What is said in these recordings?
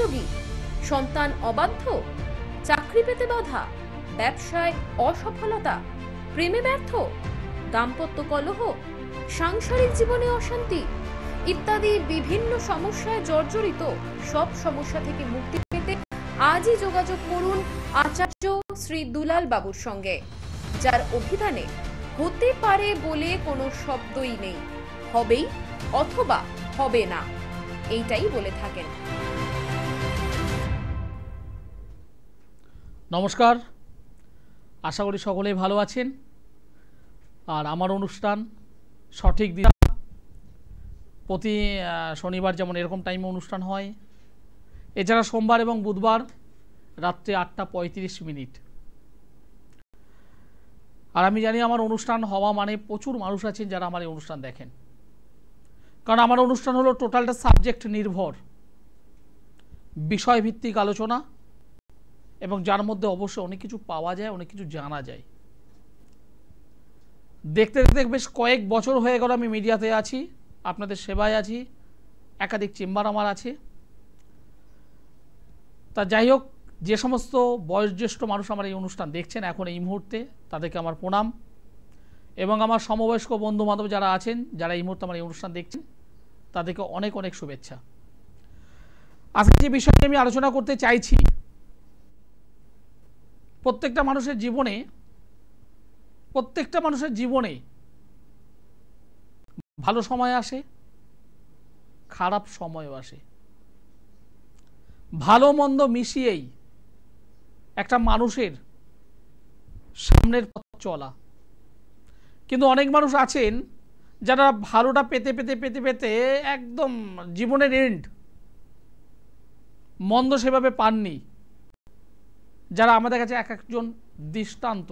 অমনোযোগী, সন্তান অবাধ্য, চাকরি পেতে বাধা, ব্যবসায় অসফলতা, প্রেমে ব্যর্থ, দাম্পত্য কলহ, সাংসারিক জীবনে অশান্তি ইত্যাদি বিভিন্ন সমস্যায় জর্জরিত। সব সমস্যা থেকে মুক্তি পেতে আজই যোগাযোগ করুন আচার্য শ্রী দুলাল বাবুর সঙ্গে, যার অভিধানে হতে পারে বলে কোনো শব্দই নেই, হবেই অথবা হবে না, এইটাই বলে থাকেন। নমস্কার, আশা করি সকলেই ভালো আছেন। আর আমার অনুষ্ঠান সঠিক দিন প্রতি শনিবার যেমন এরকম টাইমে অনুষ্ঠান হয়, এছাড়া সোমবার এবং বুধবার রাত্রে 8:35। আর আমি জানি আমার অনুষ্ঠান হওয়া মানে প্রচুর মানুষ আছেন যারা আমার এই অনুষ্ঠান দেখেন, কারণ আমার অনুষ্ঠান হলো টোটালটা সাবজেক্ট নির্ভর, বিষয়ভিত্তিক আলোচনা, এবং যার মধ্যে অবশ্যই অনেক কিছু পাওয়া যায়, অনেক কিছু জানা যায়। দেখতে দেখতে বেশ কয়েক বছর হয়ে গেল আমি মিডিয়াতে আছি, আপনাদের সেবায় আছি, একাধিক চেম্বার আমার আছে। তা যাই হোক, যে সমস্ত বয়োজ্যেষ্ঠ মানুষ আমার এই অনুষ্ঠান দেখছেন এখন এই মুহূর্তে, তাদেরকে আমার প্রণাম, এবং আমার সমবয়স্ক বন্ধু বান্ধব যারা আছেন, যারা এই মুহূর্তে আমার এই অনুষ্ঠান দেখছেন, তাদেরকে অনেক অনেক শুভেচ্ছা। আজকে যে বিষয়ে আমি আলোচনা করতে চাইছি, প্রত্যেকটা মানুষের জীবনে ভালো সময় আসে, খারাপ সময়ও আসে। ভালো মন্দ মিশিয়েই একটা মানুষের সামনের পথ চলা। কিন্তু অনেক মানুষ আছেন যারা ভালোটা পেতে পেতে পেতে পেতে একদম জীবনের এন্ড, মন্দ সেভাবে পাননি, যারা আমাদের কাছে এক একজন দৃষ্টান্ত।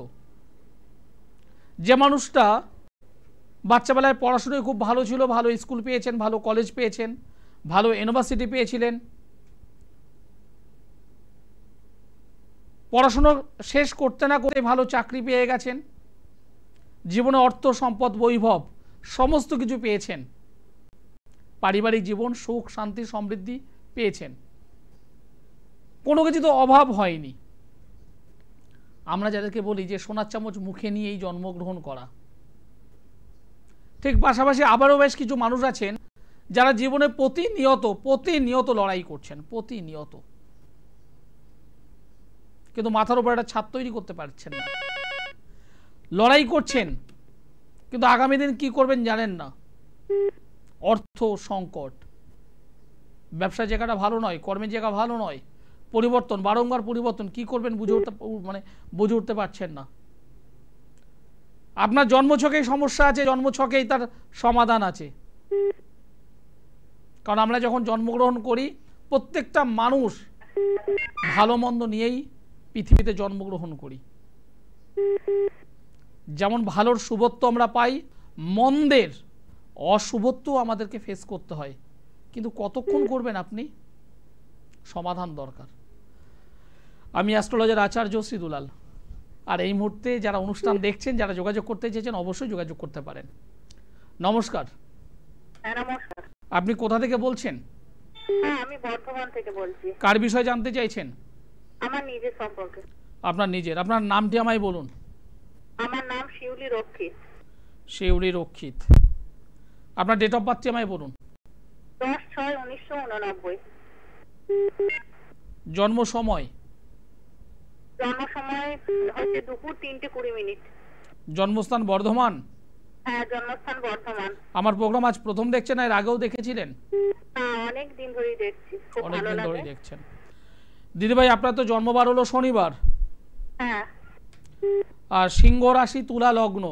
যে মানুষটা বাচ্চাবেলায় পড়াশোনায় খুব ভালো ছিল, ভালো স্কুল পেয়েছেন, ভালো কলেজ পেয়েছেন, ভালো ইউনিভার্সিটি পেয়েছিলেন, পড়াশোনা শেষ করতে না করতে ভালো চাকরি পেয়ে গেছেন, জীবনে অর্থ সম্পদ বৈভব সমস্ত কিছু পেয়েছেন, পারিবারিক জীবন সুখ শান্তি সমৃদ্ধি পেয়েছেন, কোনো কিছু তো অভাব হয়নি। আমরা যাদেরকে বলি যে সোনার চামচ মুখে নিয়েই জন্মগ্রহণ করা। ঠিক পাশাপাশি আবারও বেশ কিছু মানুষ আছেন যারা জীবনে প্রতিনিয়ত লড়াই করছেন, প্রতিনিয়ত, কিন্তু মাথার উপর একটা ছাদ তৈরি করতে পারছেন না। লড়াই করছেন কিন্তু আগামী দিন কি করবেন জানেন না। অর্থ সংকট, ব্যবসার জায়গাটা ভালো নয়, কর্মের জায়গা ভালো নয়, পরিবর্তন, বারংবার পরিবর্তন, কি করবেন বুঝে উঠতে পারছেন না। আপনার জন্মছকেই সমস্যা আছে, জন্মছকেই তার সমাধান আছে। কারণ আমরা যখন জন্মগ্রহণ করি, প্রত্যেকটা মানুষ ভালো মন্দ নিয়েই পৃথিবীতে জন্মগ্রহণ করি। যেমন ভালোর শুভত্ব আমরা পাই, মন্দের অশুভত্ব আমাদেরকে ফেস করতে হয়। কিন্তু কতক্ষণ করবেন আপনি? সমাধান দরকার। আমি অ্যাস্ট্রোলজার আচার্য শ্রী দুলাল। আর এই মুহূর্তে যারা অনুষ্ঠান দেখছেন, যারা যোগাযোগ করতে চেয়েছেন, অবশ্যই যোগাযোগ করতে পারেন। নমস্কার। নমস্কার। আপনি কোথা থেকে বলছেন? আমি বর্ধমান থেকে বলছি। কার বিষয়ে জানতে চাইছেন? আমার নিজের সম্পর্কে। আপনার নিজের। আপনার নামটি আমায় বলুন। আমার নাম শিউলি রক্ষিত। শিউলি রক্ষিত। আপনার ডেট অফ বার্থটি আমায় বলুন। 10/6/1989। জন্ম সময়? জন্ম সময় হচ্ছে দুপুর 3:20। জন্মস্থান বর্ধমান? হ্যাঁ, জন্মস্থান বর্ধমান। আমার প্রোগ্রাম আজ প্রথম দেখছেন না এর আগেও দেখেছিলেন? অনেক দিন ধরেই দেখছি, খুব অনেক ভালো দিন লাগে। ধরেই দেখছেন। দিদিভাই, আপনার তো জন্মবার হলো শনিবার। হ্যাঁ। আর সিংহ রাশি তুলা লগ্ন।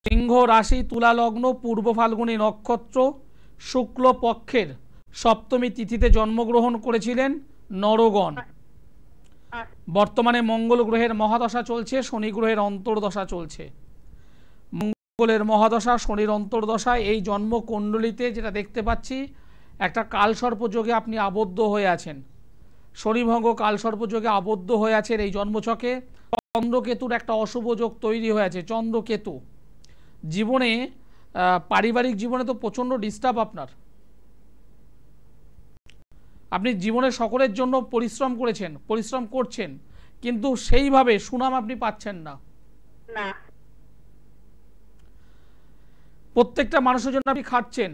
সিংহ রাশি তুলা লগ্ন, পূর্ব ফাল্গুনী নক্ষত্র, শুক্ল পক্ষের সপ্তমী তিথিতে জন্মগ্রহণ করেছিলেন নরগণ। বর্তমানে মঙ্গল গ্রহের মহাদশা চলছে, শনি গ্রহের অন্তর্দশা চলছে। মঙ্গলের মহাদশা, শনির অন্তর্দশা, এই জন্ম কুণ্ডলিতে যেটা দেখতে পাচ্ছি, একটা কালসর্প যোগে আপনি আবদ্ধ হয়ে আছেন। শনিভঙ্গ কালসর্প যোগে আবদ্ধ হয়ে আছেন এই জন্মছকে। চন্দ্রকেতুর একটা অশুভ যোগ তৈরি হয়ে আছে। চন্দ্রকেতু জীবনে, পারিবারিক জীবনে তো প্রচণ্ড ডিস্টার্ব আপনার। আপনি জীবনে সকলের জন্য পরিশ্রম করেছেন, পরিশ্রম করছেন, কিন্তু সেইভাবে সুনাম আপনি পাচ্ছেন না। না। প্রত্যেকটা মানুষের জন্য আপনি খাটছেন,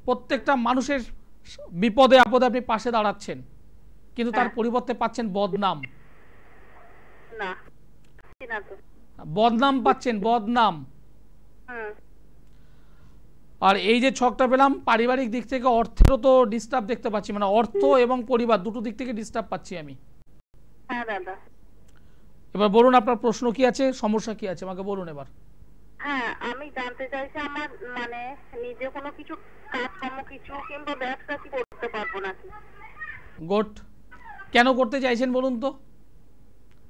প্রত্যেকটা মানুষের বিপদে আপদে আপনি পাশে দাঁড়াচ্ছেন, কিন্তু তার পরিবর্তে পাচ্ছেন বদনাম। না, না তো। বদনাম পাচ্ছেন, বদনাম। হুম। আর এই যে ছকটা পেলাম, পারিবারিক দিক থেকে অর্থেরও তো ডিস্টার্ব দেখতে পাচ্ছি, মানে অর্থ এবং পরিবার দুটো দিক থেকে ডিস্টার্ব পাচ্ছি আমি। হ্যাঁ দাদা। এবার বলুন আপনার প্রশ্ন কি আছে, সমস্যা কি আছে, আমাকে বলুন এবার। হ্যাঁ, আমি জানতে চাইছি আমার মানে নিজে কোনো কিছু কাজকর্ম কিছু কিংবা ব্যবসা কি করতে পারবো নাকি? গোট, কেন করতে চাইছেন বলুন তো?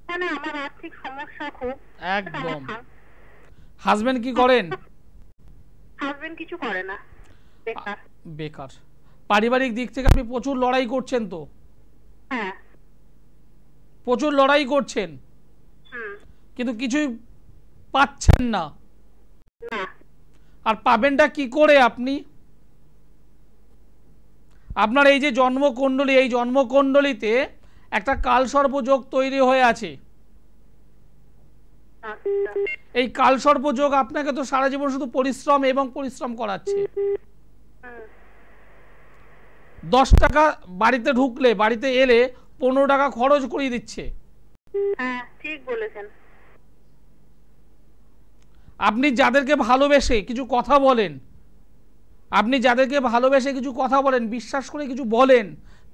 মানে আমার আর্থিক সমস্যা খুব। একদম। হাজবেন্ড কি করেন? হাজবেন্ড কিছু করে না, বেকার। বেকার। পারিবারিক দিক থেকে আপনি প্রচুর লড়াই করছেন তো? হ্যাঁ। প্রচুর লড়াই করছেন, হুম। কিন্তু কিছুই পাচ্ছেন না। না। আর পাবেনটা কি করে আপনি? আপনার এই যে জন্মকুণ্ডলী, এই জন্মকুণ্ডলীতে একটা কালসর্প যোগ তৈরি হয়ে আছে। আচ্ছা। এই কালসর্প যোগ আপনাকে তো সারা জীবন শুধু পরিশ্রম এবং পরিশ্রম করাচ্ছে। হুম। 10 টাকা বাড়িতে ঢুকলে, বাড়িতে এলে 15 টাকা খরচ করিয়ে দিচ্ছে। হ্যাঁ, ঠিক বলেছেন। আপনি যাদেরকে ভালোবেসে কিছু কথা বলেন, আপনি যাদেরকে ভালোবেসে কিছু কথা বলেন, বিশ্বাস করে কিছু বলেন,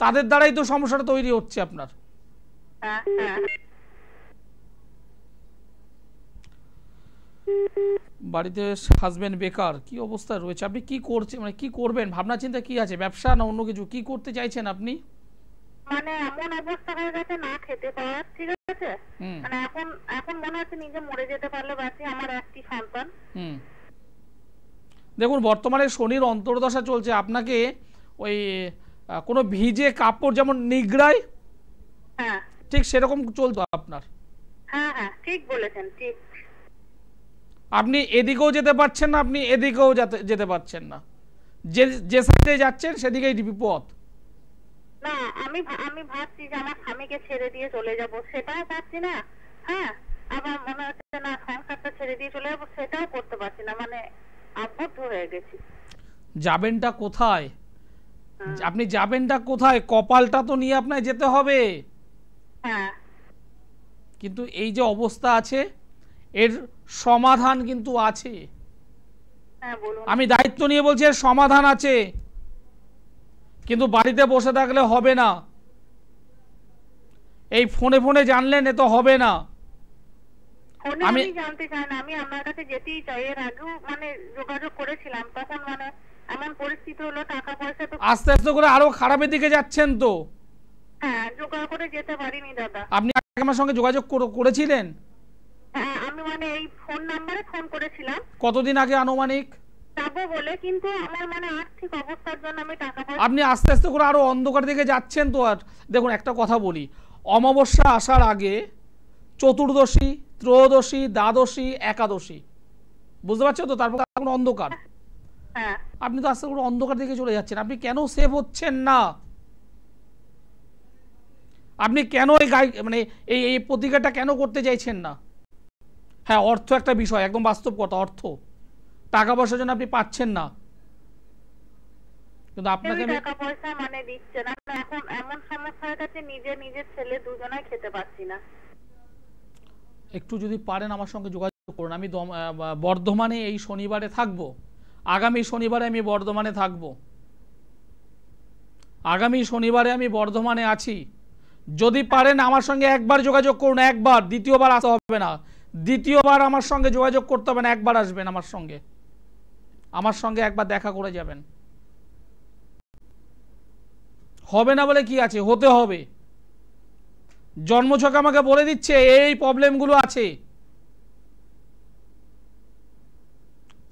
তাদের দ্বারাই তো সমস্যাটা তৈরি হচ্ছে আপনার। হ্যাঁ, হ্যাঁ। বাড়িতে হাজবেন্ড বেকার, কি অবস্থা রয়েছে? আপনি কি করছেন, মানে কি করবেন, ভাবনা চিন্তা কি আছে? ব্যবসা না অন্য কিছু, কি করতে চাইছেন আপনি? মানে এমন অবস্থা হয়ে গেছে না খেতে পাওয়ার, ঠিক আছে? মানে এখন এখন মনে হচ্ছে নিজে মরে যেতে পারলে বাঁচি, আমার একটি সন্তান। দেখুন, বর্তমানে শনির অন্তর্দশা চলছে, আপনাকে ওই কোনো ভিজে কাপড় যেমন নিগড়ায়, হ্যাঁ ঠিক সেরকম চলতো আপনার। হ্যাঁ হ্যাঁ, ঠিক বলেছেন, ঠিক। আপনি এদিকেও যেতে পারছেন না, আপনি এদিকেও যেতে পারছেন না, যে সাইডে যাচ্ছেন সেদিকেই বিপদ। না, আমি ভাবছি যে আমার স্বামীকে ছেড়ে দিয়ে চলে যাব, সেটাও পারছি না। হ্যাঁ, আবার মনে হচ্ছে না সংসারটা ছেড়ে দিয়ে চলে যাবো, সেটাও করতে পারছি না, মানে আবদ্ধ হয়ে গেছি। যাবেনটা কোথায়? আপনি যাবেনটা কোথায়? কপালটা তো নিয়ে আপনাকে যেতে হবে। হ্যাঁ। কিন্তু এই যে অবস্থা আছে, এর সমাধান কিন্তু আছে। হ্যাঁ, বলুন। আমি দায়িত্ব নিয়ে বলছি, এর সমাধান আছে, কিন্তু বাড়িতে বসে থাকলে হবে না। এই ফোনে ফোনে জানলেন এ তো হবে না। আমি জানতে চাই না, আমি আপনার কাছে যেতেই চাই। এর আগেও মানে যোগাযোগ করেছিলাম, তখন মানে এমন পরিস্থিতি হলো, টাকা পয়সা তো আস্তে আস্তে করে আরো খারাপের দিকে যাচ্ছেন তো। হ্যাঁ, জোগাড় করে যেতে পারিনি দাদা। আপনি আমার সঙ্গে যোগাযোগ করেছিলেন? হ্যাঁ, আমি মানে এই ফোন নাম্বারে ফোন করেছিলাম। কতদিন আগে আনুমানিক? যাবো বলে, কিন্তু আমার মানে আর্থিক অবস্থার জন্য আমি টাকা পয়সা। আপনি আস্তে আস্তে করে আরো অন্ধকার দিকে যাচ্ছেন তো। আর দেখুন, একটা কথা বলি, অমাবস্যা আসার আগে চতুর্দশী, ত্রয়োদশী, দ্বাদশী, একাদশী, বুঝতে পারছো তো? তারপর এখন অন্ধকার। হ্যাঁ। আপনি তো আস্তে করে অন্ধকার দিকে চলে যাচ্ছেন। আপনি কেন সেভ হচ্ছেন না? আপনি কেন মানে এই প্রতিকারটা কেন করতে চাইছেন না? হ্যাঁ, অর্থ একটা বিষয়, একদম বাস্তব কথা। অর্থ, টাকা পয়সার জন্য আপনি পাচ্ছেন না, কিন্তু আপনাকে টাকা পয়সা মানে দিচ্ছে না। এখন এমন সমস্যা হয়ে গেছে, নিজের ছেলে দুজনেই খেতে পাচ্ছি না। একটু যদি পারেন আমার সঙ্গে যোগাযোগ করুন। আমি বর্ধমানে এই শনিবারে থাকবো। আগামী শনিবারে আমি বর্ধমানে থাকবো। আগামী শনিবারে আমি বর্ধমানে আছি। যদি পারেন আমার সঙ্গে একবার যোগাযোগ করুন, একবার, দ্বিতীয়বার আসতে হবে না। দ্বিতীয়বার আমার সঙ্গে যোগাযোগ করতে হবে না, একবার আসবেন আমার সঙ্গে একবার দেখা করে যাবেন। হবে না বলে কি আছে, হতে হবে। জন্মছক আমাকে বলে দিচ্ছে এই প্রবলেমগুলো আছে,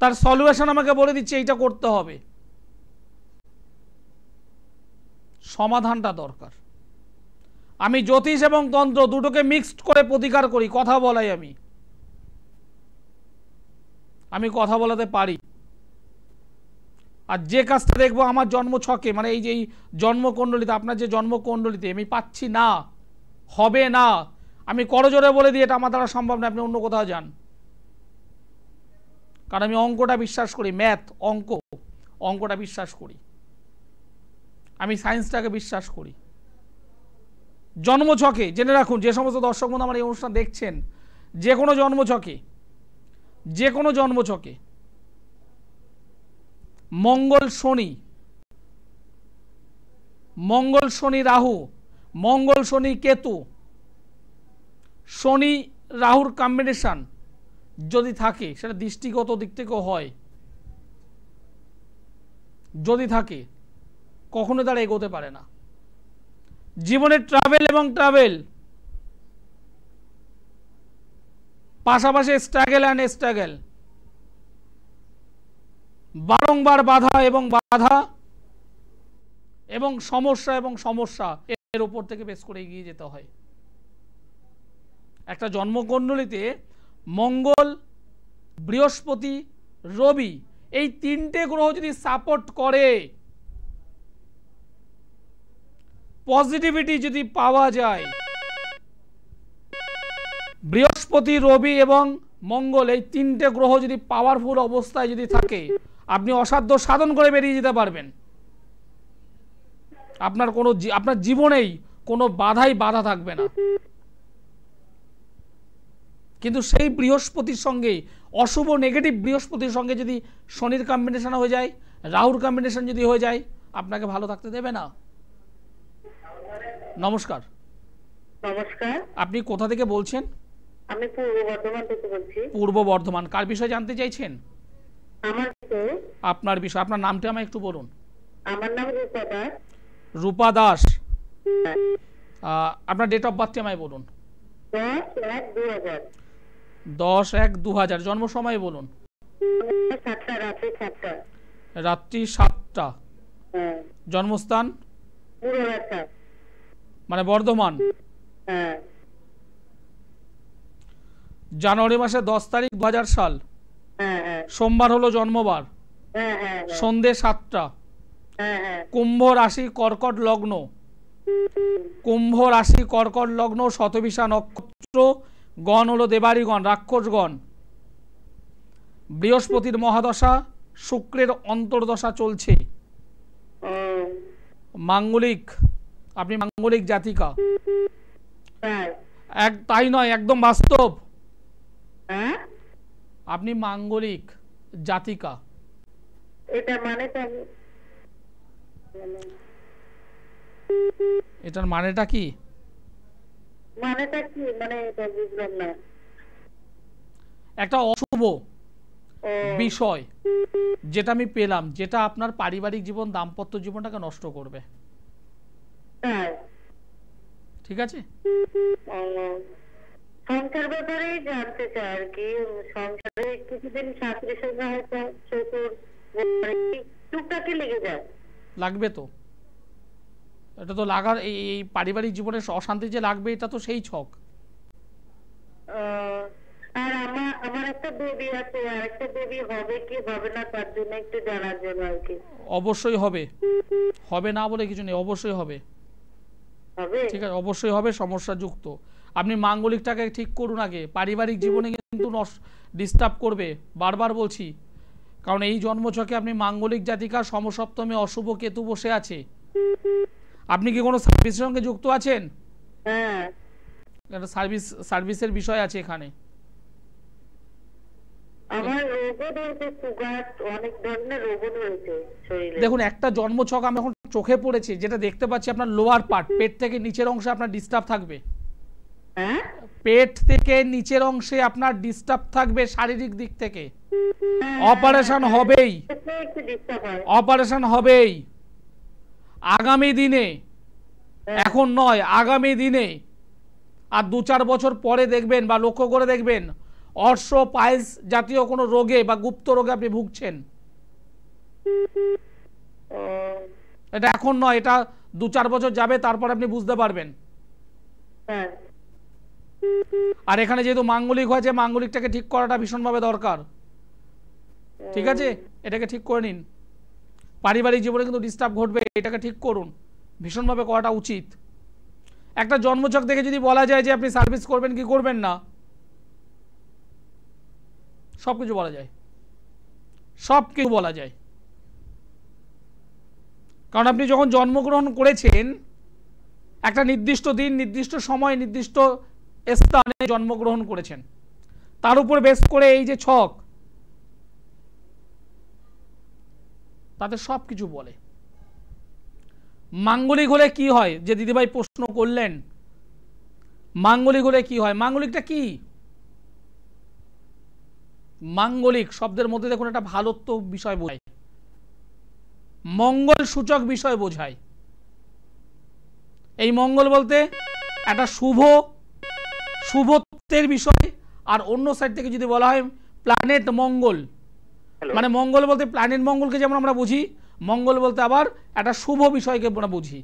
তার সলিউশন আমাকে বলে দিচ্ছে এইটা করতে হবে। সমাধানটা দরকার। আমি জ্যোতিষ এবং তন্ত্র দুটোকে মিক্সড করে প্রতিকার করি, কথা বলাই। আমি কথা বলাতে পারি। আর যে কাজটা দেখবো আমার জন্মছকে, মানে এই যে এই জন্মকুণ্ডলিতে, আপনার যে জন্মকুণ্ডলিতে আমি পাচ্ছি না, হবে না, আমি করজোরে বলে দিই এটা আমার দ্বারা সম্ভব না, আপনি অন্য কোথাও যান। কারণ আমি অঙ্কটা বিশ্বাস করি, ম্যাথ, অঙ্কটা বিশ্বাস করি, আমি সায়েন্সটাকে বিশ্বাস করি। জন্মছকে জেনে রাখুন, যে সমস্ত দর্শক বন্ধু আমার এই অনুষ্ঠান দেখছেন, যে কোনো জন্মছকে মঙ্গল শনি রাহু, মঙ্গল শনি কেতু, শনি রাহুর কম্বিনেশন যদি থাকে, সেটা দৃষ্টিগত দিক থেকেও হয়, যদি থাকে কখনো তারা এগোতে পারে না। জীবনে ট্রাভেল পাশাপাশি স্ট্রাগল, বারংবার বাধা এবং সমস্যা এর উপর থেকে বেশ করে এগিয়ে যেতে হয়। একটা জন্মকুণ্ডলিতে মঙ্গল, বৃহস্পতি, রবি এই তিনটে গ্রহ যদি সাপোর্ট করে, পজিটিভিটি যদি পাওয়া যায়, বৃহস্পতি, রবি এবং মঙ্গল এই তিনটে গ্রহ যদি পাওয়ারফুল অবস্থায় যদি থাকে, আপনি অসাধ্য সাধন করে বেরিয়ে যেতে পারবেন। আপনার জীবনেই কোনো বাধা থাকবে না। কিন্তু সেই বৃহস্পতির সঙ্গে, অশুভ নেগেটিভ বৃহস্পতির সঙ্গে যদি শনির কম্বিনেশন হয়ে যায়, রাহুর কম্বিনেশন যদি হয়ে যায়, আপনাকে ভালো থাকতে দেবে না। নমস্কার। আপনি কোথা থেকে বলছেন? আমি পূর্ব বর্ধমান থেকে বলছি। পূর্ব বর্ধমান। কার বিষয়ে জানতে চাইছেন? আপনার বিষয়। আপনার নামটা আমায় একটু বলুন। আমার নাম রূপা দাস। রূপা দাস। আপনার ডেট অফ বার্থ আমায় বলুন। 10/1/2000। 10/1/2000। জন্ম সময় বলুন। রাত্রি 7টা। জন্মস্থান? মানে বর্ধমান। জানুয়ারি মাসের 10 তারিখ 2000 সাল। সোমবার হলো জন্মবার। সন্ধে 7টা। কুম্ভ রাশি কর্কট লগ্ন। শতবিশা নক্ষত্র। গণ হলো দেবাড়িগণ, রাক্ষসগণ। বৃহস্পতির মহাদশা, শুক্রের অন্তর্দশা চলছে। মাঙ্গলিক, আপনি মাঙ্গলিক জাতিকা। তাই নয়, একদম বাস্তব, আপনি মাঙ্গলিক জাতিকা। এটার মানেটা কি? একটা অশুভ বিষয় যেটা আমি পেলাম, যেটা আপনার পারিবারিক জীবন, দাম্পত্য জীবনটাকে নষ্ট করবে। ঠিক আছে? সংসার ব্যাপারেই জানতে চাই আর কি। সংসারে কিছুদিন শাশুড়ির সঙ্গে হয়তো টুকটাকি লেগে যায়। লাগবে তো, এটা তো লাগার, এই পারিবারিক জীবনে অশান্তি যে লাগবে, এটা তো সেই ছক। আর আমার একটা বেবি আছে, আর একটা বেবি হবে কি হবে না তার জন্য একটু জানার জন্য আর কি। অবশ্যই হবে, হবে না বলে কিছু নেই, অবশ্যই হবে। ঠিক আছে, অবশ্যই হবে, সমস্যা যুক্ত। আপনি মাঙ্গলিকটাকে ঠিক করুন আগে। পারিবারিক জীবনে কিন্তু ডিস্টার্ব করবে, বারবার বলছি। কারণ এই জন্মছকে আপনি মাঙ্গলিক জাতিকা, সমসপ্তমে অশুভ কেতু বসে আছে। আপনি কি কোনো সার্ভিসের সঙ্গে যুক্ত আছেন? হ্যাঁ, একটা সার্ভিসের বিষয় আছে এখানে। দেখুন, একটা জন্মছক আমি এখন চোখে পড়েছে, যেটা দেখতে পাচ্ছি আপনার লোয়ার পার্ট, পেট থেকে নিচের অংশে আপনার ডিস্টার্ব থাকবে। পেট থেকে নিচের অংশে আপনার ডিস্টার্ব থাকবে শারীরিক দিক থেকে। অপারেশন হবেই আগামী দিনে, এখন নয়, আগামী দিনে। আর 2-4 বছর পরে দেখবেন বা লক্ষ্য করে দেখবেন অর্শ পাইলস জাতীয় কোনো রোগে বা গুপ্ত রোগে আপনি ভুগছেন। এটা এখন নয়, এটা 2-4 বছর যাবে, তারপর আপনি বুঝতে পারবেন। আর এখানে যেহেতু মাঙ্গলিক হয়েছে, মাঙ্গলিকটাকে ঠিক করাটা ভীষণভাবে দরকার। ঠিক আছে, এটাকে ঠিক করে নিন। পারিবারিক জীবনে কিন্তু ডিস্টার্ব ঘটবে, এটাকে ঠিক করুন, ভীষণভাবে করাটা উচিত। একটা জন্মছক দেখে যদি বলা যায় যে আপনি সার্ভিস করবেন কি করবেন না, সব কিছু বলা যায়, সব কিছু বলা যায়। কারণ আপনি যখন জন্মগ্রহণ করেছেন একটা নির্দিষ্ট দিন, নির্দিষ্ট সময়, নির্দিষ্ট স্থানে জন্মগ্রহণ করেছেন, তার উপর বেস করে এই যে ছক, তাতে সব কিছু বলে। মাঙ্গলিক হলে কি হয়, যে দিদিভাই প্রশ্ন করলেন, মাঙ্গলিক হলে কি হয়? মাঙ্গলিকটা কি? মাঙ্গলিক শব্দের মধ্যে দেখুন একটা ভালোত্ব বিষয় বোঝায়, মঙ্গল সূচক বিষয় বোঝায়। এই মঙ্গল বলতে একটা শুভত্বের বিষয়, আর অন্য সাইড থেকে যদি বলা হয় প্ল্যানেট মঙ্গল, মানে মঙ্গল বলতে প্ল্যানেট মঙ্গলকে যেমন আমরা বুঝি, মঙ্গল বলতে আবার একটা শুভ বিষয়কে আমরা বুঝি।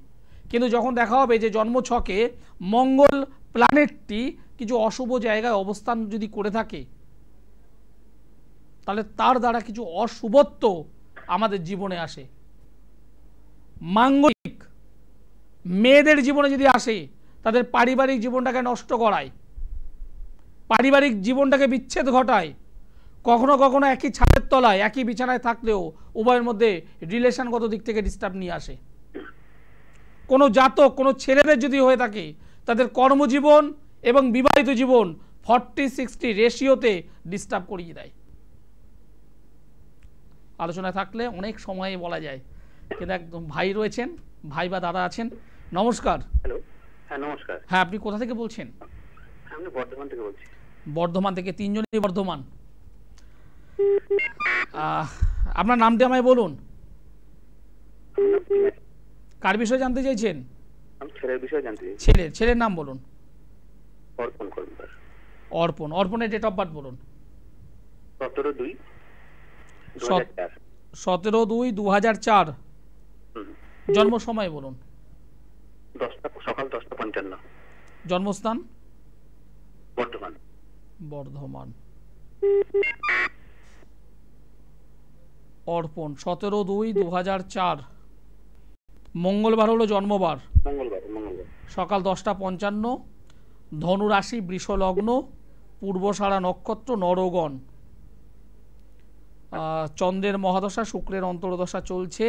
কিন্তু যখন দেখা হবে যে জন্মছকে মঙ্গল প্ল্যানেটটি কিছু অশুভ জায়গায় অবস্থান যদি করে থাকে, তাহলে তার দ্বারা কিছু অশুভত্ব আমাদের জীবনে আসে। মাঙ্গলিক মেয়েদের জীবনে যদি আসে, তাদের পারিবারিক জীবনটাকে নষ্ট করায়, পারিবারিক জীবনটাকে বিচ্ছেদ ঘটায়। কখনো কখনো একই ছাদের তলায় একই বিছানায় থাকলেও উভয়ের মধ্যে রিলেশনগত দিক থেকে ডিস্টার্ব নিয়ে আসে। কোনো জাতক, কোনো ছেলেদের যদি হয়ে থাকে, তাদের কর্মজীবন এবং বিবাহিত জীবন 40-60 রেশিওতে ডিস্টার্ব করিয়ে দেয়। আলোচনায় থাকলে অনেক সময় বলা যায়, কিন্তু একদম ভাই রয়েছেন, ভাই বা দাদা আছেন। নমস্কার। হ্যালো। হ্যাঁ নমস্কার। হ্যাঁ, আপনি কোথা থেকে বলছেন? আমি বর্ধমান থেকে বলছি। বর্ধমান থেকে, তিনজনই বর্ধমান। আপনার নামটি আমায় বলুন। কার বিষয়ে জানতে চাইছেন? আমি ছেলের বিষয়ে জানতে চাই। ছেলের নাম বলুন। অর্পণ কর্মকার। অর্পণের ডেট অফ বার্থ বলুন। 17/2/2004। 17/2/2004। জন্ম সময় বলুন। সকাল 10:55। জন্মস্থান? বর্ধমান। অর্পণ 17/2/2004, মঙ্গলবার হলো জন্মবার। মঙ্গলবার। সকাল 10:55, ধনু রাশি, বৃষ লগ্ন, পূর্বসারা নক্ষত্র, নরগণ। চন্দ্রের মহাদশা, শুক্রের অন্তর্দশা চলছে।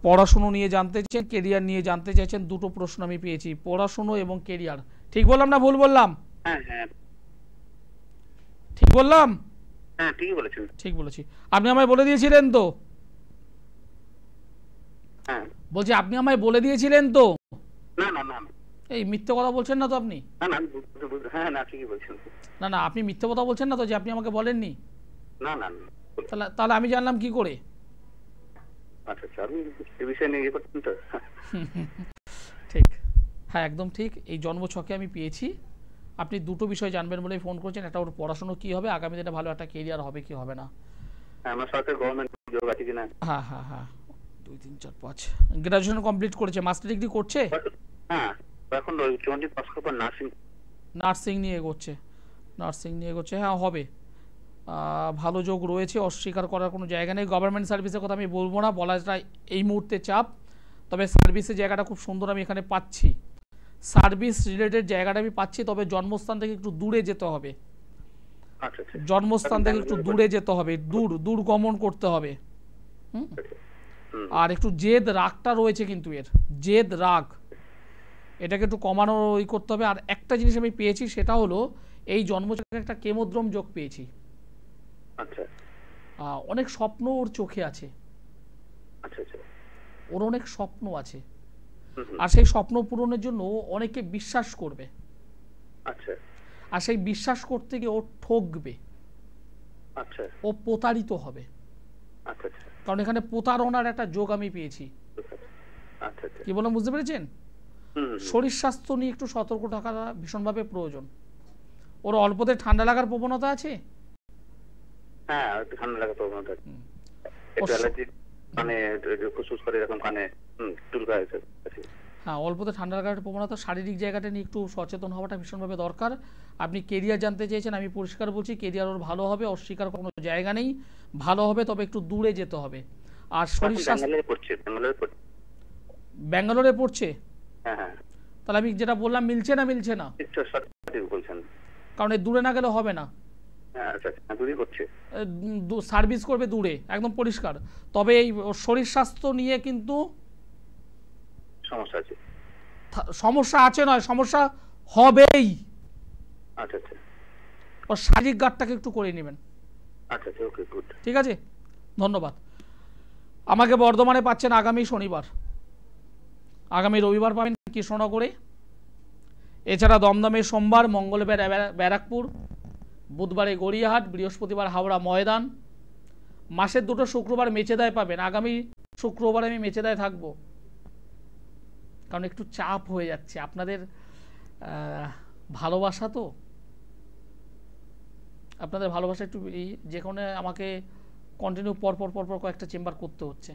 পড়াশুনো নিয়ে জানতে চাইছেন, কেরিয়ার নিয়ে জানতে চাইছেন। দুটো প্রশ্ন আমি পেয়েছি, পড়াশুনো এবং কেরিয়ার। ঠিক বললাম না ভুল বললাম? হ্যাঁ, ঠিক বললাম? হ্যাঁ ঠিকই বলেছেন। ঠিক বলেছি। আপনি আমায় বলে দিয়েছিলেন তো? হ্যাঁ বলছি আপনি আমায় বলে দিয়েছিলেন তো? না, এই মিথ্যে কথা বলছেন না তো আপনি? না, হ্যাঁ না ঠিকই বলছেন। না, আপনি মিথ্যে কথা বলছেন না তো যে আপনি আমাকে বলেননি? না। তাহলে আমি জানলাম কি করে? আচ্ছা, আমি এই বিষয়ে নিয়ে করতেন তো। ঠিক, হ্যাঁ একদম ঠিক। এই জন্মছকে আমি পেয়েছি। আপনি দুটো বিষয় জানবেন বলেই ফোন করেছেন। একটা ওর পড়াশোনা কি হবে, আগামী দিনে ভালো একটা কেরিয়ার হবে কি হবে না। আমার সরকারি গভর্নমেন্ট জব আছে কিনা। হ্যাঁ 2 3 4 5 গ্রাজুয়েশন কমপ্লিট করেছে, মাস্টার ডিগ্রি করছে। হ্যাঁ, এখন 20 পাস করার পর নার্সিং নিয়ে এগোচ্ছে। হ্যাঁ হবে, ভালো যোগ রয়েছে, অস্বীকার করার কোনো জায়গা নেই। গভর্নমেন্ট সার্ভিসের কথা আমি বলবো না, বলাটা এই মুহূর্তে চাপ। তবে সার্ভিসের জায়গাটা খুব সুন্দর আমি এখানে পাচ্ছি, সার্ভিস রিলেটেড জায়গাটা আমি পাচ্ছি। তবে জন্মস্থান থেকে একটু দূরে যেতে হবে। জন্মস্থান থেকে একটু দূরে যেতে হবে, দূর গমন করতে হবে। আর একটু জেদ রাগটা রয়েছে, কিন্তু এর জেদ রাগ এটাকে একটু কমানো করতে হবে। আর একটা জিনিস আমি পেয়েছি, সেটা হলো এই জন্মছকে একটা কেমোদ্রম যোগ পেয়েছি। অনেক স্বপ্ন ওর চোখে আছে, ওর অনেক স্বপ্ন আছে, আর সেই স্বপ্ন পূরণের জন্য অনেকে বিশ্বাস করবে। আর সেই বিশ্বাস করতে গিয়ে ও ঠকবে, ও প্রতারিত হবে। কারণ এখানে প্রতারণার একটা যোগ আমি পেয়েছি। কি বললাম বুঝতে পেরেছেন? শরীর স্বাস্থ্য নিয়ে একটু সতর্ক থাকা ভীষণভাবে প্রয়োজন। ওর অল্পতে ঠান্ডা লাগার প্রবণতা আছে। হ্যাঁ, একটু ঠান্ডা লাগার প্রবণতা আছে। একটু অ্যালার্জি, মানে ফুসফুস করে এরকম কানে চুলকা আছে। হ্যাঁ, অল্পতে ঠান্ডা লাগার প্রবণতা। শারীরিক জায়গাটা নিয়ে একটু সচেতন হওয়াটা ভীষণভাবে দরকার। আপনি কেরিয়ার জানতে চেয়েছেন, আমি পরিষ্কার বলছি কেরিয়ার ওর ভালো হবে, অস্বীকার কোনো জায়গা নেই, ভালো হবে। তবে একটু দূরে যেতে হবে। আর শরীর স্বাস্থ্য ব্যাঙ্গালোরে পড়ছে ব্যাঙ্গালোরে পড়ছে। হ্যাঁ হ্যাঁ, তাহলে আমি যেটা বললাম মিলছে না মিলছে না? সঠিক বলছেন, কারণ এই দূরে না গেলে হবে না। আচ্ছা দূরই করছে, সার্ভিস করবে দূরে, একদম পরিষ্কার। তবে এই শরীর স্বাস্থ্য নিয়ে কিন্তু সমস্যা আছে। সমস্যা আছে নয়, সমস্যা হবেই। আচ্ছা আচ্ছা, ওর শারীরিক গার্ডটাকে একটু করে নেবেন। আচ্ছা আচ্ছা, ওকে গুড, ঠিক আছে, ধন্যবাদ। আমাকে বর্ধমানে পাচ্ছেন আগামী শনিবার, আগামী রবিবার পাবেন কৃষ্ণনগরে, এছাড়া দমদমে সোমবার, মঙ্গলবার ব্যারাকপুর, বুধবারে গড়িয়াহাট, বৃহস্পতিবার হাওড়া ময়দান, মাসের দুটো শুক্রবার মেচেদায় পাবেন। আগামী শুক্রবার আমি মেচেদায় থাকবো, কারণ একটু চাপ হয়ে যাচ্ছে আপনাদের ভালোবাসা, তো আপনাদের ভালোবাসা একটু এই যেখানে আমাকে কন্টিনিউ পরপর কয়েকটা চেম্বার করতে হচ্ছে।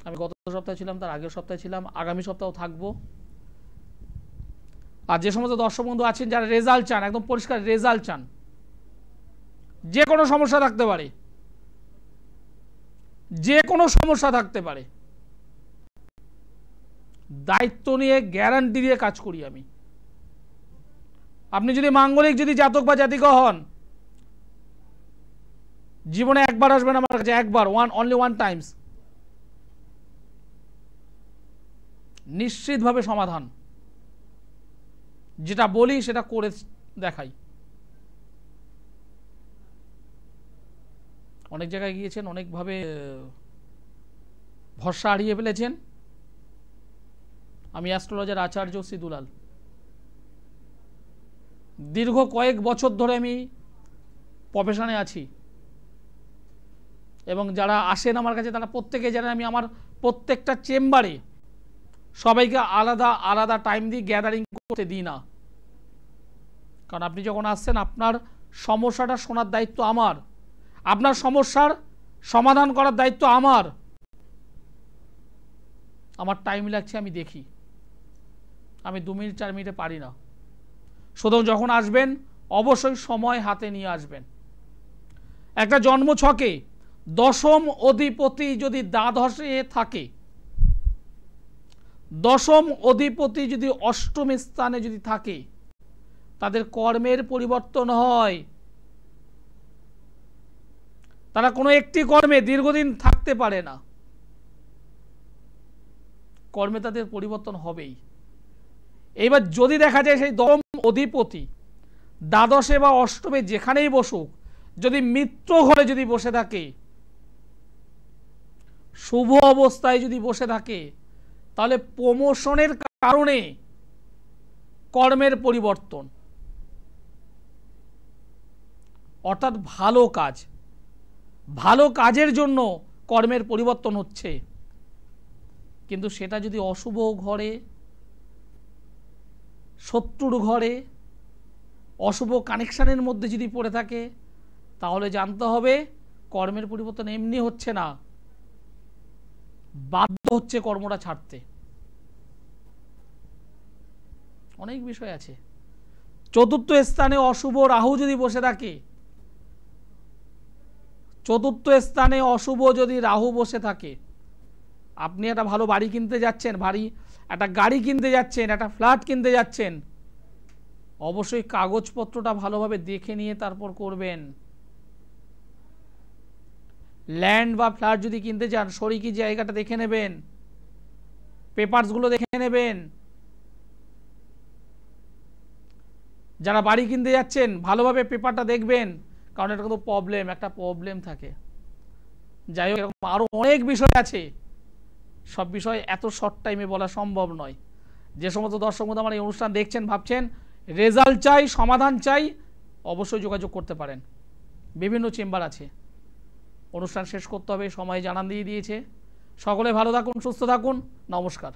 আমি গত সপ্তাহে ছিলাম, তার আগের সপ্তাহে ছিলাম, আগামী সপ্তাহ থাকবো। আর যে সমস্ত দর্শক বন্ধু আছেন যারা রেজাল্ট চান, একদম পরিষ্কার রেজাল্ট চান, যে কোনো সমস্যা থাকতে পারে, যে কোনো সমস্যা থাকতে পারে, দায়িত্ব নিয়ে গ্যারান্টি দিয়ে কাজ করি আমি। আপনি যদি মাঙ্গলিক যদি জাতক বা জাতিকা হন, জীবনে একবার আসবেন আমার কাছে, একবার, অনলি ওয়ান টাইমস, নিশ্চিতভাবে সমাধান। যেটা বলি সেটা করে দেখাই। অনেক জায়গায় গিয়েছেন, অনেকভাবে ভরসা হারিয়ে ফেলেছেন। আমি অ্যাস্ট্রোলজার আচার্য শ্রী দুলাল। দীর্ঘ কয়েক বছর ধরে আমি প্রফেশনে আছি, এবং যারা আসেন আমার কাছে তারা প্রত্যেকে জানেন আমি আমার প্রত্যেকটা চেম্বারে সবাইকে আলাদা আলাদা টাইম দিয়ে গ্যাদারিং করতে দিই না। কারণ আপনি যখন আসছেন আপনার সমস্যাটা শোনার দায়িত্ব আমার, আপনার সমস্যার সমাধান করার দায়িত্ব আমার। আমার টাইম লাগছে, আমি দেখি, আমি 2 মিনিট 4 মিনিটে পারি না। সুতরাং যখন আসবেন অবশ্যই সময় হাতে নিয়ে আসবেন। একটা জন্ম ছকে 10ম অধিপতি যদি দ্বাদশে থাকে, 10ম অধিপতি যদি 8ম স্থানে যদি থাকে, তাদের কর্মের পরিবর্তন হয়। তারা কোনো একটি কর্মে দীর্ঘদিন থাকতে পারে না, কর্মে তাদের পরিবর্তন হবেই। এবার যদি দেখা যায় সেই 10ম অধিপতি দ্বাদশে বা 8মে যেখানেই বসুক, যদি মিত্র ঘরে যদি বসে থাকে, শুভ অবস্থায় যদি বসে থাকে, তাহলে প্রমোশনের কারণে কর্মের পরিবর্তন, অর্থাৎ ভালো কাজের জন্য কর্মের পরিবর্তন হচ্ছে। কিন্তু সেটা যদি অশুভ ঘরে, শত্রুর ঘরে, অশুভ কানেকশনের মধ্যে যদি পড়ে থাকে, তাহলে জানতে হবে কর্মের পরিবর্তন এমনি হচ্ছে না, বাধ্য হচ্ছে কর্মটা ছাড়তে। অনেক বিষয় আছে। 4র্থ স্থানে অশুভ রাহু যদি বসে থাকে, 4র্থ স্থানে অশুভ যদি রাহু বসে থাকে, আপনি একটা ভালো বাড়ি কিনতে যাচ্ছেন, একটা গাড়ি কিনতে যাচ্ছেন, একটা ফ্ল্যাট কিনতে যাচ্ছেন, অবশ্যই কাগজপত্রটা ভালোভাবে দেখে নিয়ে তারপর করবেন। ল্যান্ড বা ফ্ল্যাট যদি কিনতে চান, শরিকি জায়গাটা দেখে নেবেন, পেপারসগুলো দেখে নেবেন। যারা বাড়ি কিনতে যাচ্ছেন ভালোভাবে পেপারটা দেখবেন, কারণ এটা কিন্তু একটা প্রবলেম থাকে। যাই হোক, এরকম আরও অনেক বিষয় আছে, সব বিষয় এত শর্ট টাইমে বলা সম্ভব নয়। যে সমস্ত দর্শক বন্ধু আমার এই অনুষ্ঠান দেখছেন, ভাবছেন রেজাল্ট চাই, সমাধান চাই, অবশ্যই যোগাযোগ করতে পারেন। বিভিন্ন চেম্বার আছে। অনুষ্ঠান শেষ করতে হবে, সময় জানান দিয়ে দিয়েছে। সকলে ভালো থাকুন, সুস্থ থাকুন, নমস্কার।